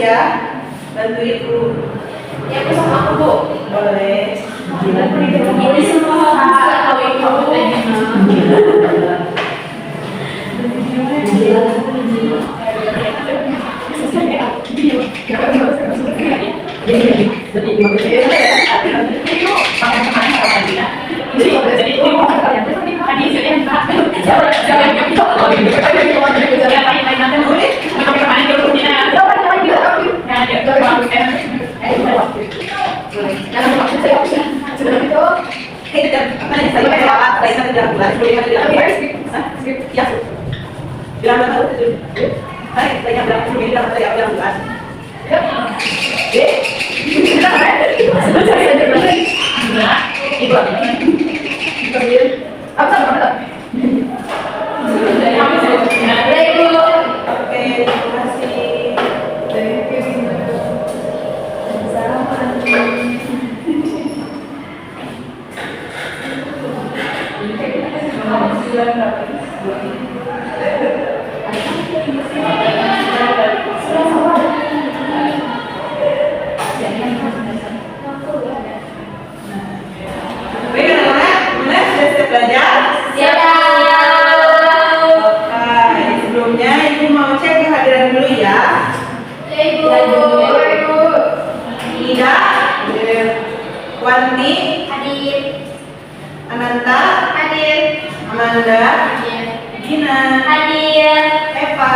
ya. Bantu ibu. Ya, besok aku, Bu. Boleh. Ini semua tahu ibu. Wanti, Hadir. Ananta, Hadir. Amanda, Hadir. Gina, Hadir. Eva,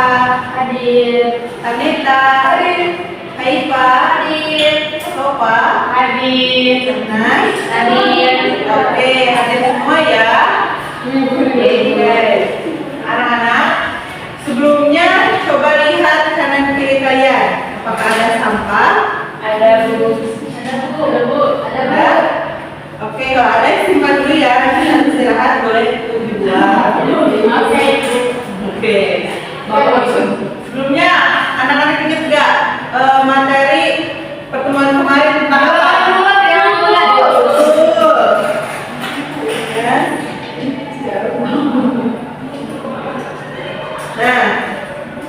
Hadir. Aneta, Hadir. Haifa, Hadir. Sofa, Hadir. Nas, Hadir. Oke, hadir semua ya. Oke, anak-anak, sebelumnya coba lihat kanan kiri kalian. Apakah ada sampah? Ada, Bu. Ada, Bu. Ada, Bu. Ada? Oke, kalau ada simpan dulu ya. Nanti istirahat boleh dibuang. Oke. Sebelumnya anak-anak ingat nggak materi pertemuan kemarin tentang apa? Betul. Ya. Nah,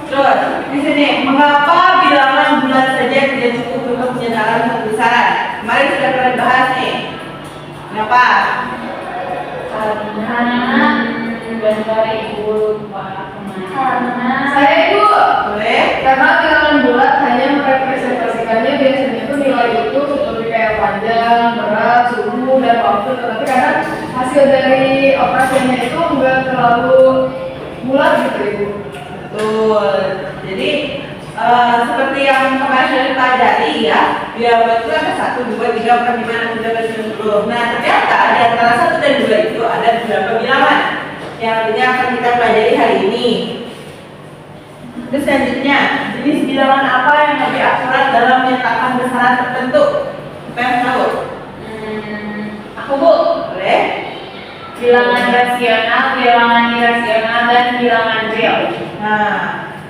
terus di sini mengapa bilangan bulan saja tidak cukup untuk menyatakan satu besaran? Kemarin sudah pernah bahas nih. Kenapa? Karena bentar Ibu lupa kemana. Saya Ibu. Boleh? Karena bilangan bulat hanya merepresentasikannya biasanya itu nilai itu seperti kayak panjang, berat, suhu, dan waktu. Tetapi kadang hasil dari operasinya itu enggak terlalu bulat gitu Ibu. Betul. Jadi seperti yang kemarin sudah dipelajari ya, bilangan itu ada 1, 2, 3, 4, 5, 6, 7, 8, 9, 10. Nah, ternyata di antara 1 dan 2 itu ada beberapa bilangan yang nantinya akan kita pelajari hari ini. Terus selanjutnya, jenis bilangan apa yang lebih akurat dalam menyatakan besaran tertentu? Siapa yang tahu? Aku, Bu. Boleh? Bilangan rasional, bilangan irasional, dan bilangan real. Nah,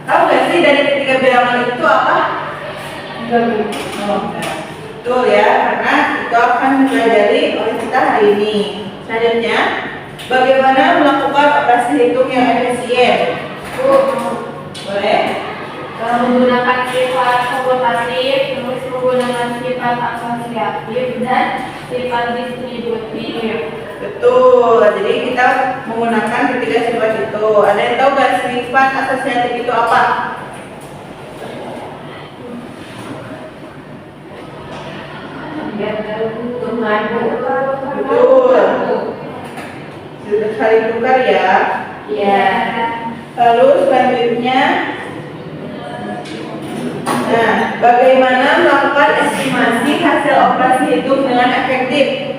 tahu nggak sih dari ketiga bilangan itu apa? Oh, betul ya, karena itu akan dipelajari oleh kita hari ini. Selanjutnya, bagaimana melakukan operasi hitung yang efisien? Boleh? Menggunakan sifat komutatif, terus menggunakan sifat asosiatif, dan sifat distributif. Betul, jadi kita menggunakan ketiga sifat itu. Ada yang tahu nggak sifat asosiatif itu apa? Betul. Sudah saling tukar ya. Ya. Lalu selanjutnya, nah, bagaimana melakukan estimasi hasil operasi hitung dengan efektif?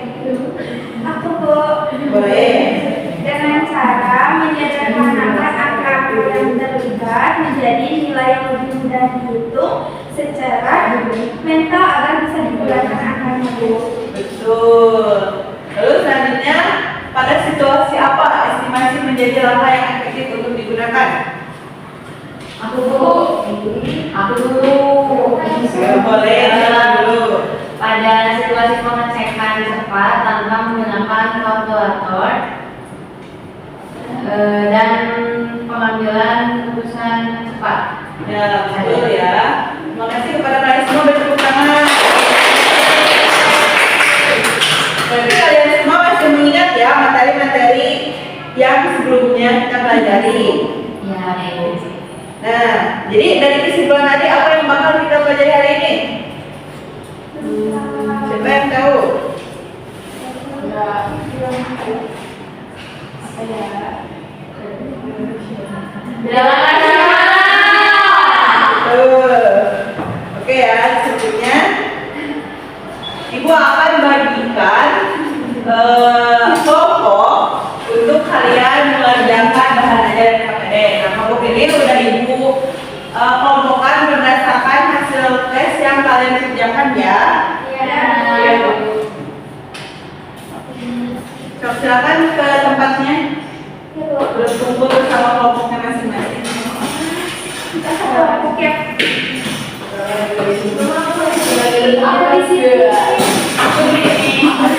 Aku Bu, Boleh. dengan cara menyederhanakan angka yang terlibat menjadi nilai yang lebih mudah dihitung secara mental agar bisa digunakan angkanya Bu. Betul. Lalu selanjutnya, pada situasi apa estimasi menjadi langkah yang efektif untuk digunakan? Aku dulu. Ya, boleh dulu. Pada situasi pengecekan cepat tanpa menggunakan kalkulator dan pengambilan keputusan cepat. Ya, betul ya. Terima kasih kepada kalian semua, bertepuk tangan. Berarti kalian semua masih mengingat ya materi-materi yang sebelumnya kita pelajari. Ya, Ibu. Nah, jadi dari kesimpulan tadi apa yang bakal kita pelajari hari ini? Siapa yang tahu? Jangan Oke ya, selanjutnya Ibu akan bagikan kelompok untuk kalian mengerjakan bahan ajar KPD. Nah, kelompok ini udah Ibu kelompokkan berdasarkan hasil tes yang kalian kerjakan ya. Coba silakan ke tempatnya. Berkumpul bersama kelompoknya masing-masing. Kita satu kelompok ya. Aku di sini. Aku di sini. Kamu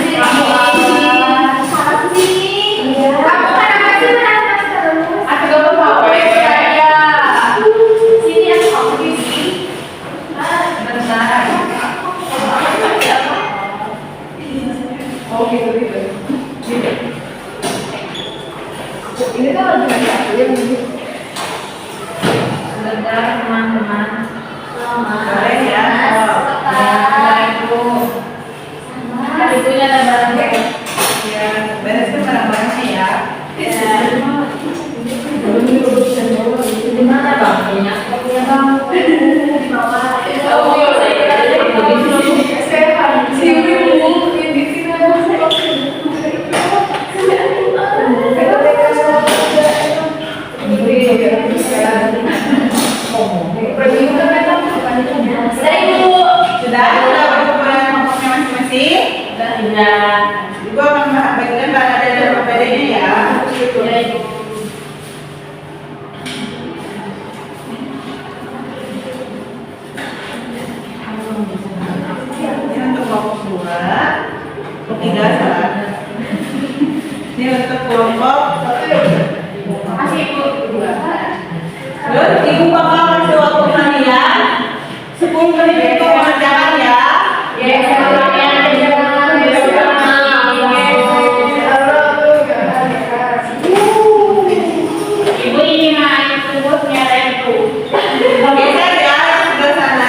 kenapa sih menantang terus? Aku gak mau saya. Sini aku kamu di sini. Bentar. Oh gitu. Ini kan lagi satu yang ini. sebentar teman-teman. Boleh ya. Ibu. Ibunya ada barangnya. Ya, bereskan barang-barangnya ya. Di mana bang? Punya bang. Di bawah. Oh, Sudah berkumpul kelompoknya masing-masing. Sudah. Ibu akan bagikan bahan ajar dan KPD-nya ya. Ya, Ibu. Ini untuk kelompok 2, kelompok 3 salah. Ini untuk kelompok 1. Masih Ibu. Terus Ibu bakal kasih waktu kalian 10 menit untuk mengerjakan ya. Ya, semuanya Ibu ini mah itu ternyata itu. Geser ya sebelah sana.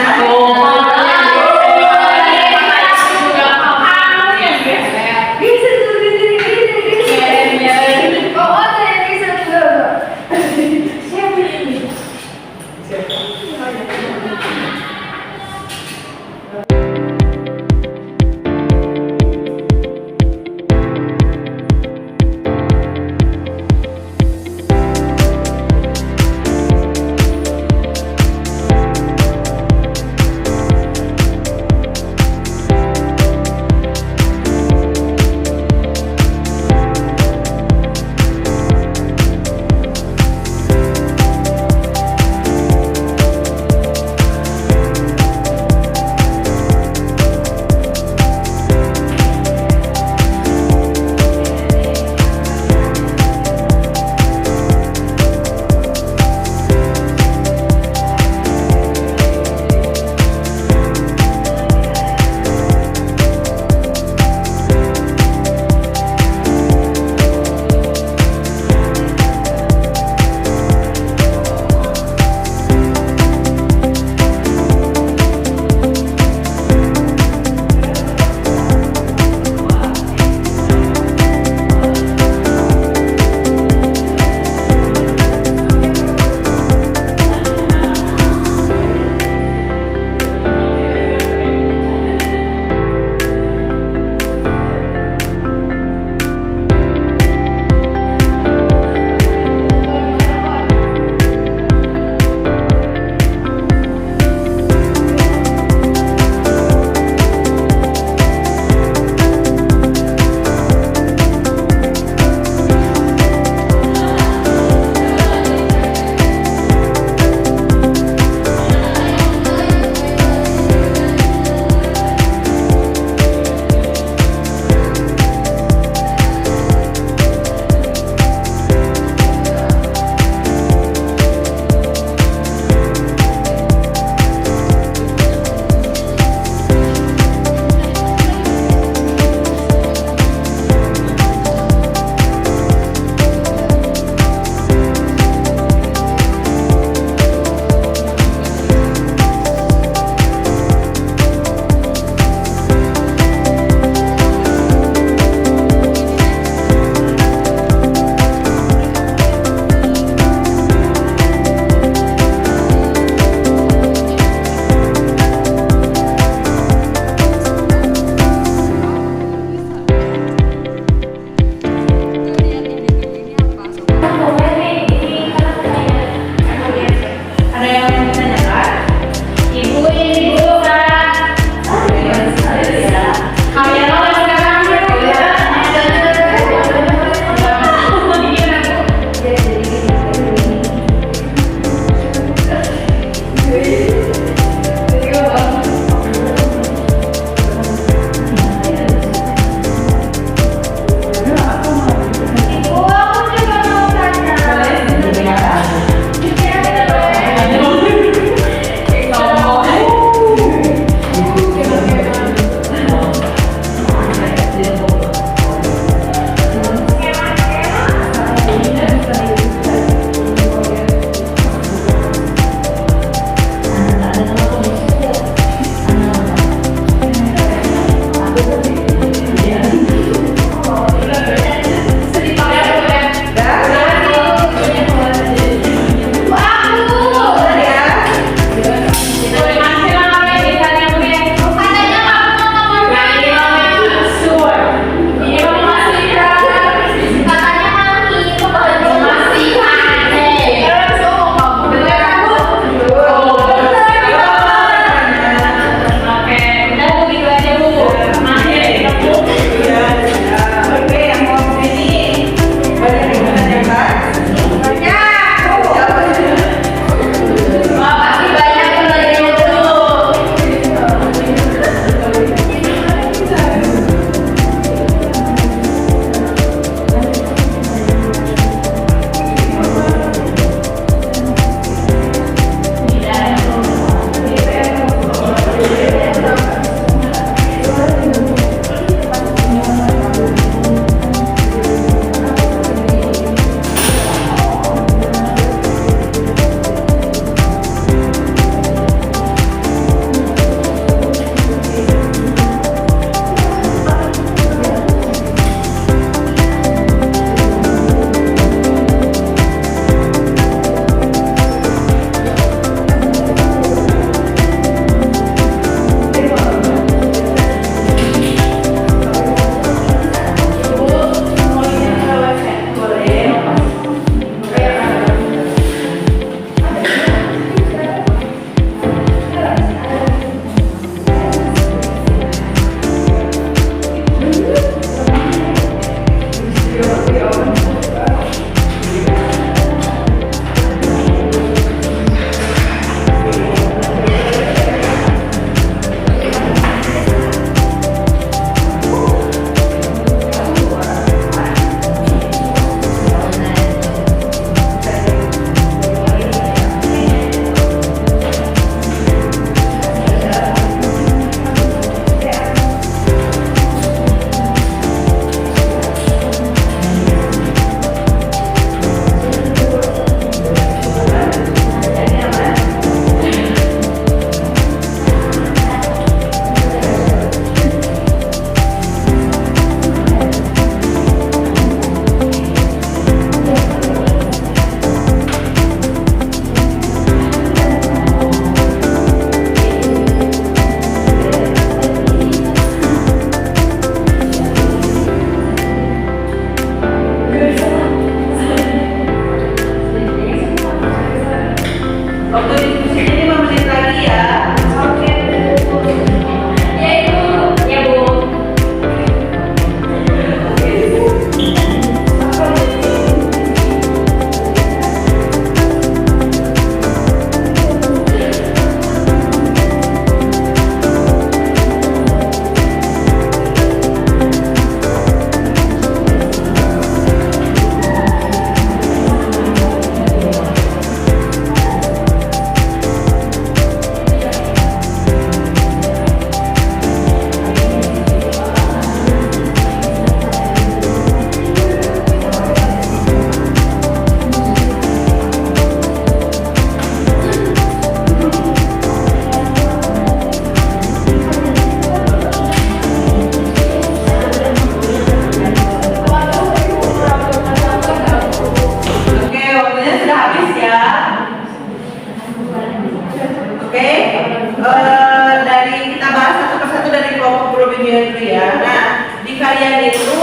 Nah, di kalian itu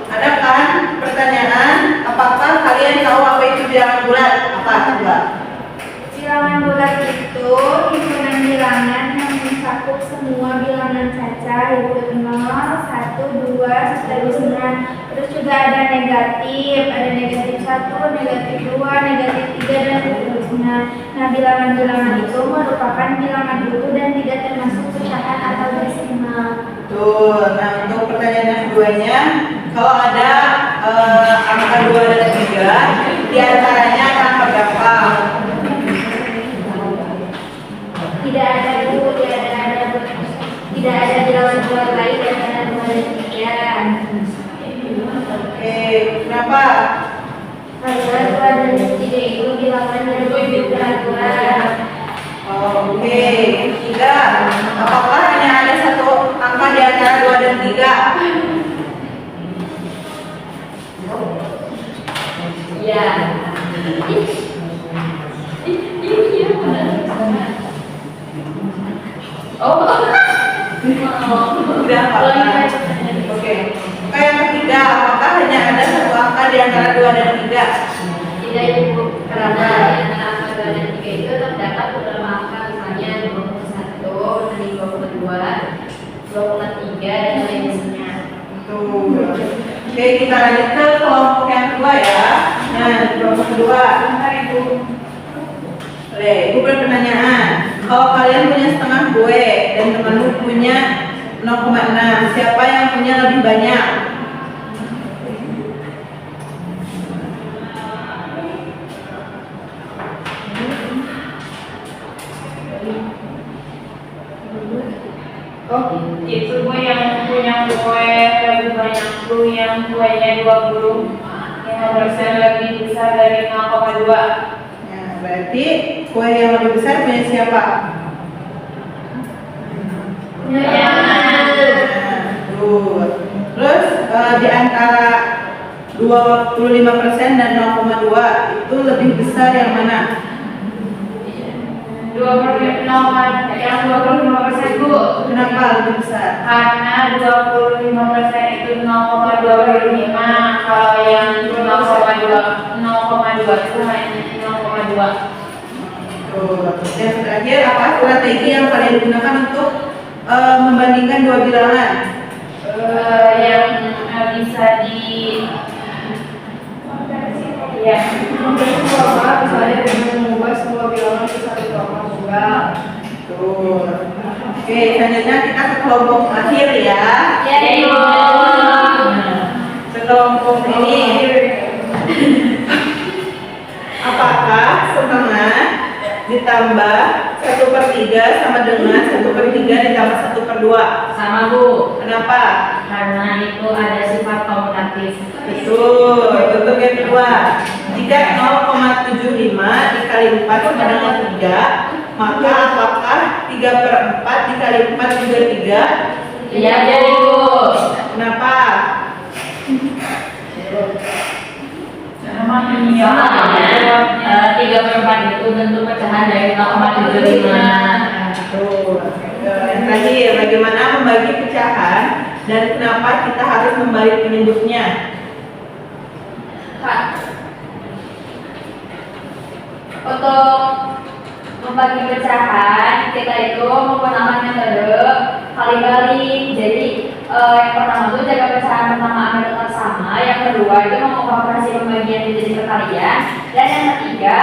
ada kan pertanyaan, apakah kalian tahu apa itu bilangan bulat? Apa coba? Bilangan bulat itu himpunan bilangan yang mencakup semua bilangan caca, yaitu 0, 1, 2, seterusnya. Terus juga ada negatif 1, negatif 2, negatif 3, dan seterusnya. Nah, bilangan-bilangan itu merupakan bilangan utuh dan tidak termasuk pecahan atau desimal. Tuh, nah untuk pertanyaan yang keduanya, kalau ada angka 2 dan 3, di antaranya angka berapa? Tidak ada bilangan bulat lain di antara 2 dan 3. Oke, kenapa? Karena 2 dan 3 itu bilangan yang lebih berat. Oke, ketiga, apakah hanya ada satu angka di antara 2 dan 3? Ya. Oh. Udah apa? Oke. Yang ketiga, apakah hanya ada satu angka di antara 2 dan 3? Tidak ibu, karena di antara angka 2 dan 3 itu terdapat beberapa angka, misalnya 21, 22, 23, dan lainnya. Tuh. Oke, kita lanjut ke kelompok yang kedua ya. Nah, kelompok kedua, bentar ibu. Ibu berpertanyaan, kalau kalian punya setengah kue dan temanmu punya 0,6, siapa yang punya lebih banyak? Oh, itu gue yang punya kue lebih banyak tuh yang kuenya 20, 5% lebih besar dari 0,2. Nah, berarti kue yang lebih besar punya siapa? Jangan. Tuh. Terus di antara 25% dan 0,2 itu lebih besar yang mana? 25% Bu. Kenapa lebih besar? Karena 25% itu 0,25. Kalau yang 0,2 itu hanya 0,2. Tuh. Yang terakhir, apa strategi yang kalian gunakan untuk membandingkan dua bilangan? Yang bisa di ya. Misalnya dengan mengubah semua bilangan ke satu kelompok tunggal. Tuh. Oke, selanjutnya kita ke kelompok akhir ya. Ya, Ibu. Nah, kelompok ini apakah setengah ditambah 1/3 sama dengan 1/3 ditambah 1/2? Sama Bu. Kenapa? Karena itu ada sifat komutatif. Betul. Untuk yang kedua, jika 0,75 dikali 4 sama dengan 3, maka apakah 3/4 dikali 4 juga 3? Iya Bu. Kenapa? Soalnya 3/4 itu bentuk pecahan dari 0,75. Tuh. Yang terakhir, bagaimana membagi pecahan dan kenapa kita harus membalik penyebutnya? Kak, untuk membagi pecahan kita itu menggunakan metode kali-kali. Jadi yang pertama itu jaga pecahan pertama agar tetap sama, yang kedua itu mengubah operasi pembagian menjadi perkalian, dan yang ketiga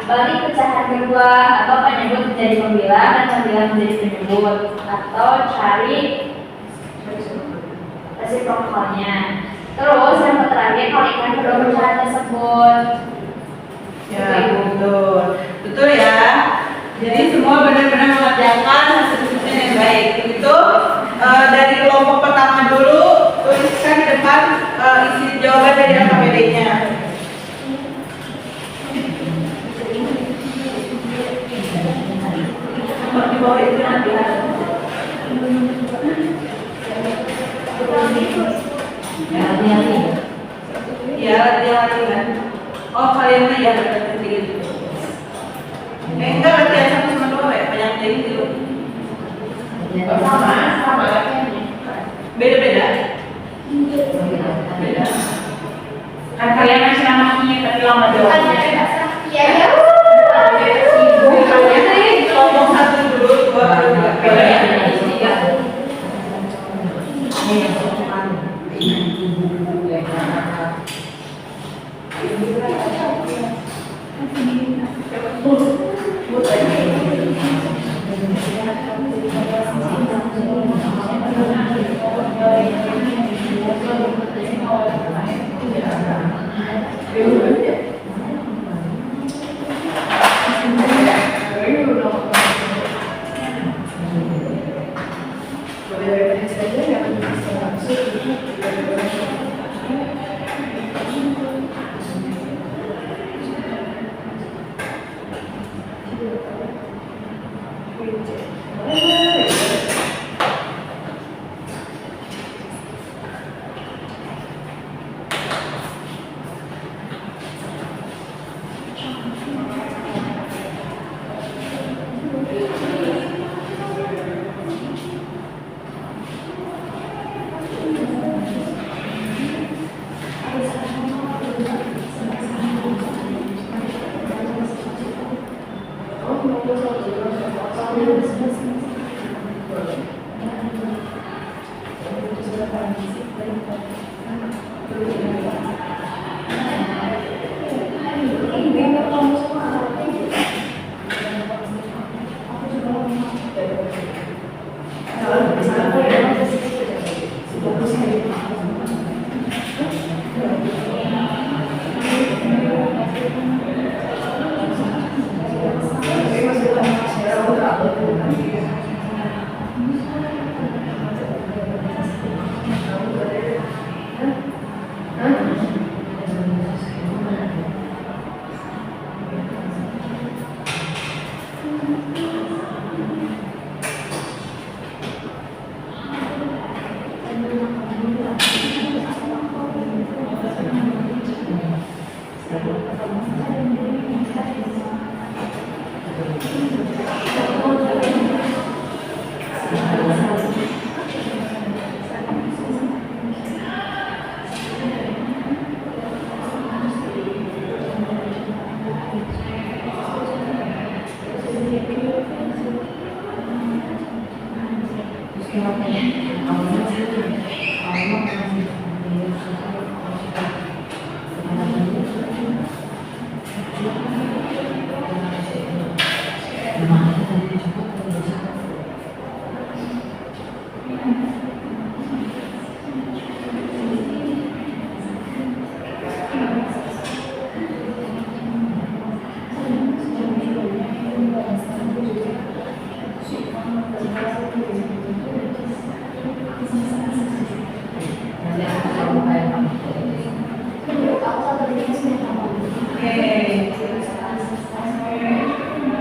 balik pecahan kedua atau penyebut menjadi pembilang dan pembilang menjadi penyebut, atau cari resiprokalnya. Terus yang terakhir kalikan kedua pecahan tersebut. Ya, betul. Betul ya. Jadi semua benar-benar mengerjakan hasil diskusi yang baik. Itu dari kelompok pertama dulu, tuliskan di depan isi jawaban dari AKPD-nya. Di bawah itu nanti ya, hati-hati kan. Oh, kalian ya berarti gitu. Enggak, latihan 1 sama 2 ya, banyak jadi gitu. Sama latihannya. Beda-beda. Beda. Kan kalian masih namanya tapi lama jawabnya. Iya ya. Kelompok 1 dulu, 2 baru 3.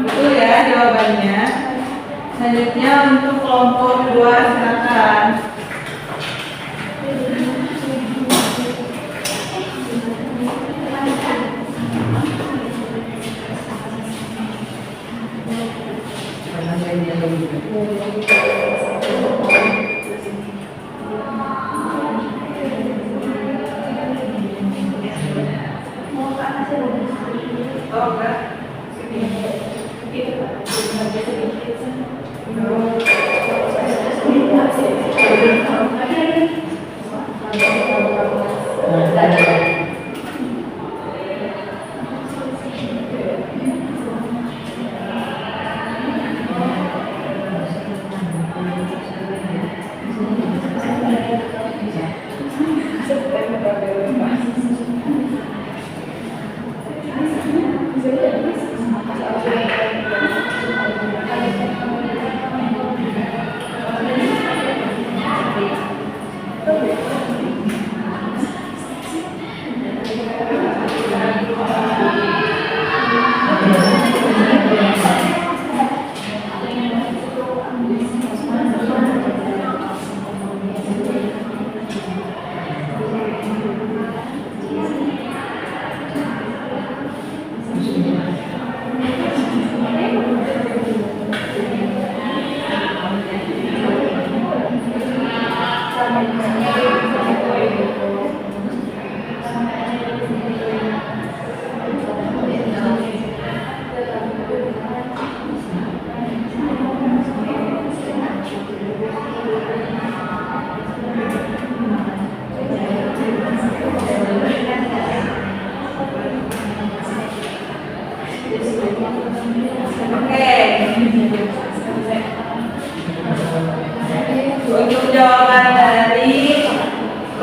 Itu ya jawabannya. Selanjutnya untuk kelompok 2 silakan. Oh, enggak.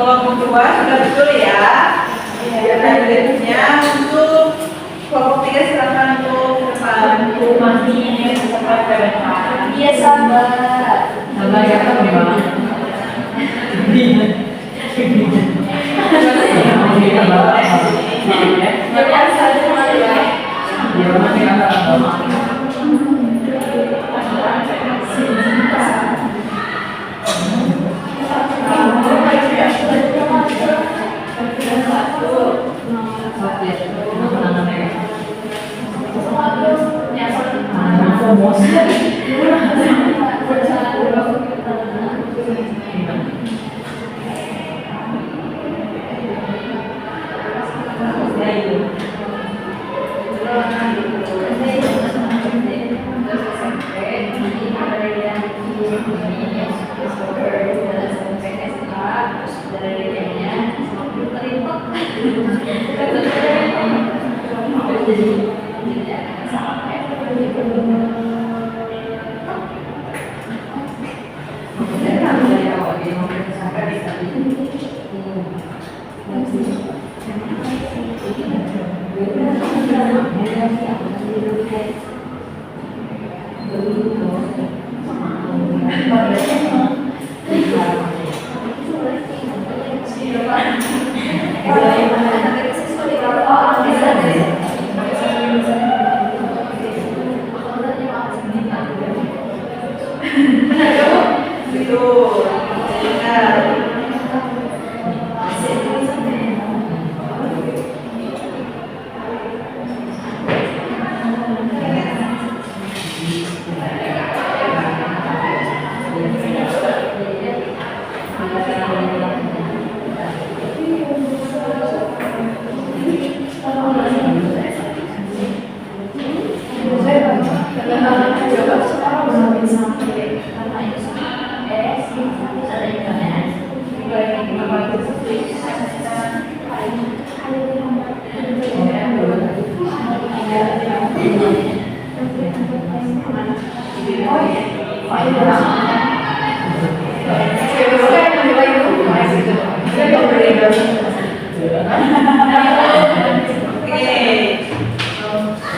kelompok 2 sudah betul ya. Selanjutnya untuk kelompok 3 silakan untuk ke depan. Masih ini sempat ke depan. Iya sabar. Sabar ya teman-teman. Jadi asal cuma ya. Betul. Benar. Oke.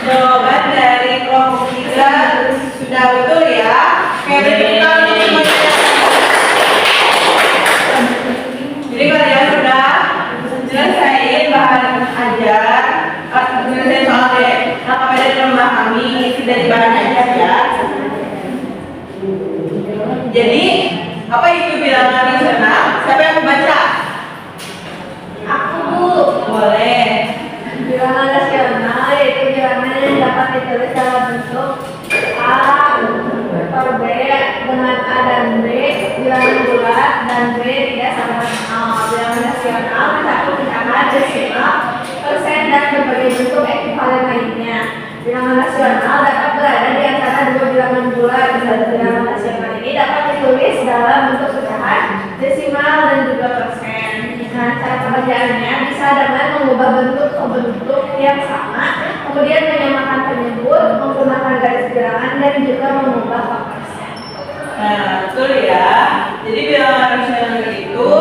Jawaban dari kelompok 3 sudah betul ya. Oke, kita untuk semuanya. Jadi kalian sudah selesai bahan ajar, selesai soal deh. Nah, kalian sudah memahami isi dari bahan ajar ya. Jadi, apa itu bilangan rasional? Siapa yang membaca? Aku Bu. Boleh. Bilangan rasional yaitu bilangan yang dapat ditulis dalam bentuk A per B dengan A dan B, bilangan bulat dan B tidak sama dengan 0. Bilangan rasional mencakup bilangan desimal, persen dan berbagai bentuk ekuivalen lainnya. Bilangan rasional dapat berada di antara dua bilangan bulat. Bilangan rasional ini dapat ditulis dalam bentuk pecahan, desimal dan juga persen. Nah, cara pengerjaannya bisa dengan mengubah bentuk ke bentuk yang sama, kemudian menyamakan penyebut, menggunakan garis bilangan dan juga mengubah ke persen. Nah, betul ya. Jadi bilangan rasional itu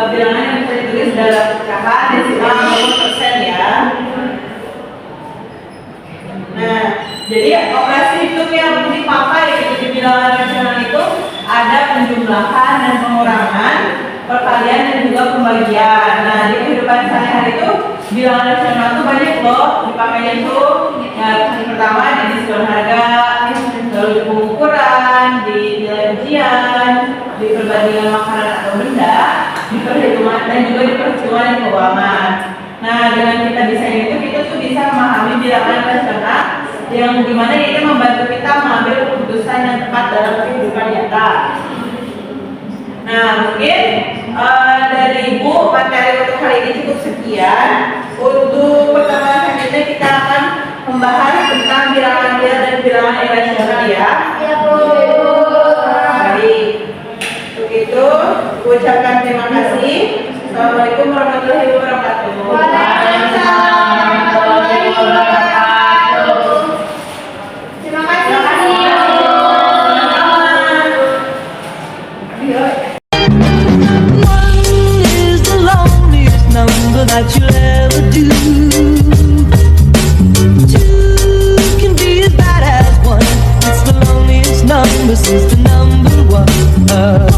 bilangan yang bisa ditulis dalam pecahan, desimal maupun persen ya. Nah, jadi operasi hitung yang dipakai di bilangan rasional itu ada penjumlahan dan pengurangan, perkalian dan juga pembagian. Nah, di kehidupan sehari-hari itu bilangan rasional itu banyak loh dipakainya itu. Ya, pertama di diskon harga, lalu di pengukuran, di nilai ujian, di perbandingan makanan atau benda, di perhitungan dan juga di perhitungan keuangan. Nah, dengan kita desain itu kita tuh bisa memahami bilangan rasional yang dimana itu membantu kita mengambil keputusan yang tepat dalam kehidupan nyata. Nah, mungkin dari Ibu materi untuk kali ini cukup sekian. Untuk pertemuan selanjutnya kita akan membahas tentang bilangan real dan bilangan irasional ya. Ya Bu. Baik. Untuk itu, ucapkan terima kasih. Assalamualaikum warahmatullahi wabarakatuh. Waalaikumsalam warahmatullahi wabarakatuh. Terima kasih. Terima kasih. Ours is the number one.